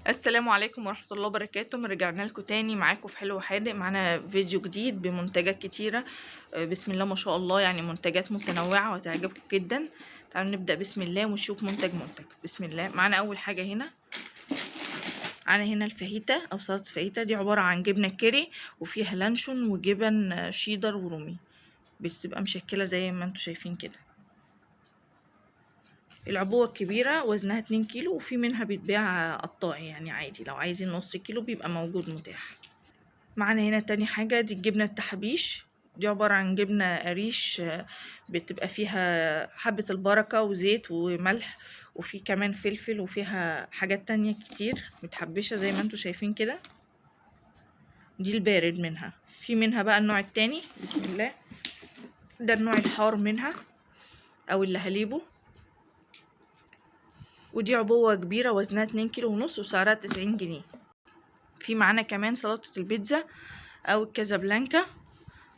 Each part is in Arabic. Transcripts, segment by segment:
السلام عليكم ورحمة الله وبركاته. رجعنا لكم تاني معاكم في حلو وحادق. معانا فيديو جديد بمنتجات كتيرة. بسم الله ما شاء الله، يعني منتجات متنوعة وهتعجبكم جدا. تعالوا نبدأ بسم الله ونشوف منتج. بسم الله. معانا أول حاجة هنا، معانا الفاهيتا أو سلطة فاهيتا. دي عبارة عن جبنة كيري وفيها لانشون وجبن شيدر ورومي، بتبقى مشكلة زي ما انتوا شايفين كده. العبوة الكبيرة وزنها 2 كيلو، وفي منها بيتباع قطاعي يعني عادي، لو عايزين نص كيلو بيبقى موجود متاح. معانا هنا تاني حاجة، دي الجبنة التحابيش. دي عبارة عن جبنة قريش، بتبقى فيها حبة البركة وزيت وملح، وفي كمان فلفل، وفيها حاجات تانية كتير متحبشة زي ما انتوا شايفين كده. دي البارد منها. في منها بقى النوع التاني، بسم الله، ده النوع الحار منها او اللي هليبه. ودي عبوة كبيرة وزنها 2 كيلو ونص وسعرها 90 جنيه. في معانا كمان سلطة البيتزا او الكازابلانكا.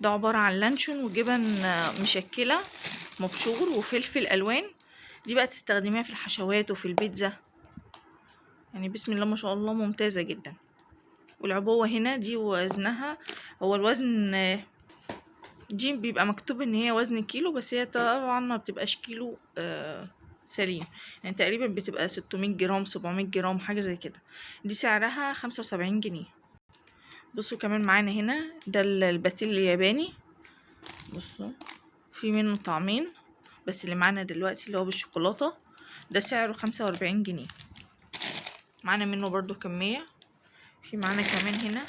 ده عبارة عن لانشون وجبن مشكلة مبشور وفلفل الوان. دي بقى تستخدميها في الحشوات وفي البيتزا، يعني بسم الله ما شاء الله ممتازة جدا. والعبوة هنا دي وزنها، هو الوزن دي بيبقى مكتوب ان هي وزن كيلو، بس هي طبعا ما بتبقاش كيلو سليم، يعني تقريبا بتبقى 600 جرام 700 جرام حاجة زي كده. دي سعرها 75 جنيه. بصوا كمان معانا هنا، ده الباتيل الياباني. بصوا في منه طعمين، بس اللي معانا دلوقتي اللي هو بالشوكولاتة، ده سعره 45 جنيه. معانا منه برضو كمية. في معانا كمان هنا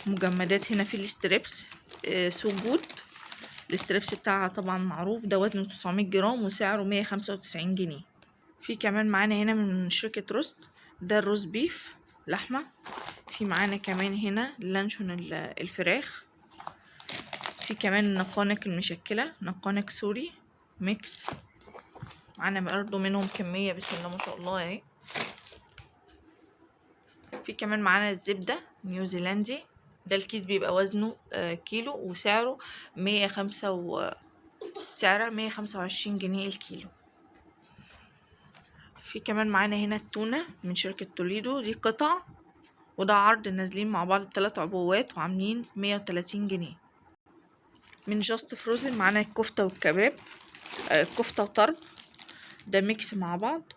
مجمدات، هنا في الاستريبس سو جود. الاستريبس بتاعها طبعا معروف، ده وزنه 900 جرام وسعره 195 جنيه. في كمان معانا هنا من شركة روست، ده الروز بيف لحمة. في معانا كمان هنا اللانشون الفراخ. في كمان نقانق المشكلة، نقانق سوري ميكس. معانا برضو منهم كمية بسم الله ما شاء الله اهي. في كمان معانا الزبدة نيوزيلندي، ده الكيس بيبقى وزنه كيلو وسعره سعرها 125 جنيه الكيلو. في كمان معانا هنا التونة من شركة توليدو، دي قطع، وده عرض نازلين مع بعض 3 عبوات وعاملين 130 جنيه. من جاست فروزن معانا الكفتة والكباب، كفتة وطرب، ده ميكس مع بعض،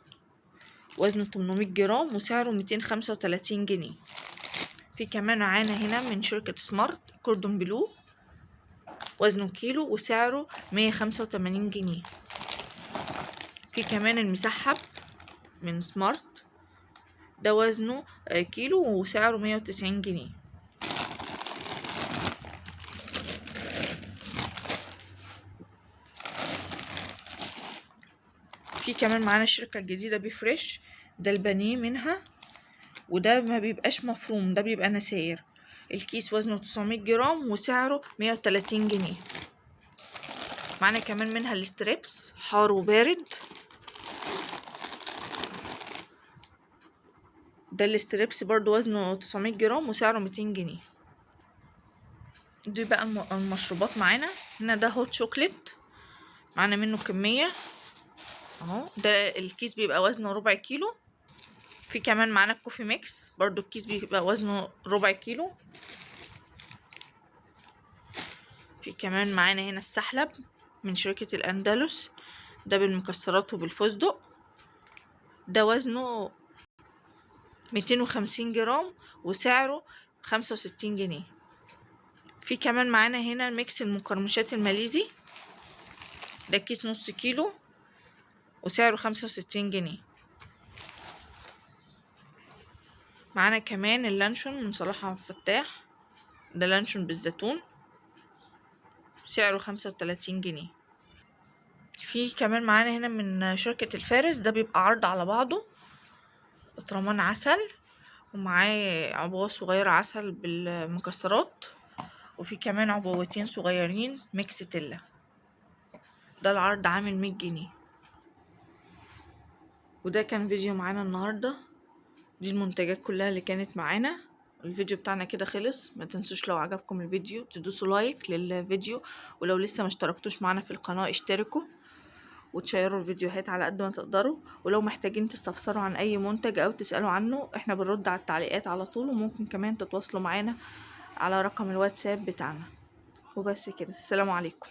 وزنه 800 جرام وسعره 235 جنيه. في كمان معانا هنا من شركة سمارت كوردون بلو، وزنه كيلو وسعره 185 جنيه. في كمان المسحب من سمارت، ده وزنه كيلو وسعره 190 جنيه. في كمان معانا الشركة الجديدة بفريش، ده البانيه منها، وده ما بيبقاش مفروم، ده بيبقى نساير. الكيس وزنه 900 جرام وسعره 130 جنيه. معانا كمان منها الستريبس حار وبارد، ده الستريبس برضو وزنه 900 جرام وسعره 200 جنيه. دي بقى المشروبات معانا هنا، ده هوت شوكليت، معانا منه كمية اهو، ده الكيس بيبقى وزنه ربع كيلو. في كمان معانا الكوفي ميكس، برضو الكيس بيبقى وزنه ربع كيلو. في كمان معانا هنا السحلب من شركة الأندلس، ده بالمكسرات وبالفستق، ده وزنه 250 جرام وسعره 65 جنيه. في كمان معانا هنا الميكس المقرمشات الماليزي، ده كيس نص كيلو وسعره 65 جنيه. معانا كمان اللانشون من صلاح عبد الفتاح، ده لانشون بالزيتون سعره 35 جنيه. في كمان معانا هنا من شركة الفارس، ده بيبقى عرض على بعضه، برطمان عسل ومعاه عبوة صغيرة عسل بالمكسرات، وفي كمان عبوتين صغيرين ميكس تلة، ده العرض عامل 100 جنيه. وده كان فيديو معانا النهاردة، دي المنتجات كلها اللي كانت معانا. الفيديو بتاعنا كده خلص. ما تنسوش لو عجبكم الفيديو تدوسوا لايك للفيديو، ولو لسه ما اشتركتوش معانا في القناة اشتركوا، وتشيروا الفيديوهات على قد ما تقدروا. ولو محتاجين تستفسروا عن اي منتج او تسألوا عنه احنا بنرد على التعليقات على طول، وممكن كمان تتواصلوا معانا على رقم الواتساب بتاعنا. وبس كده، السلام عليكم.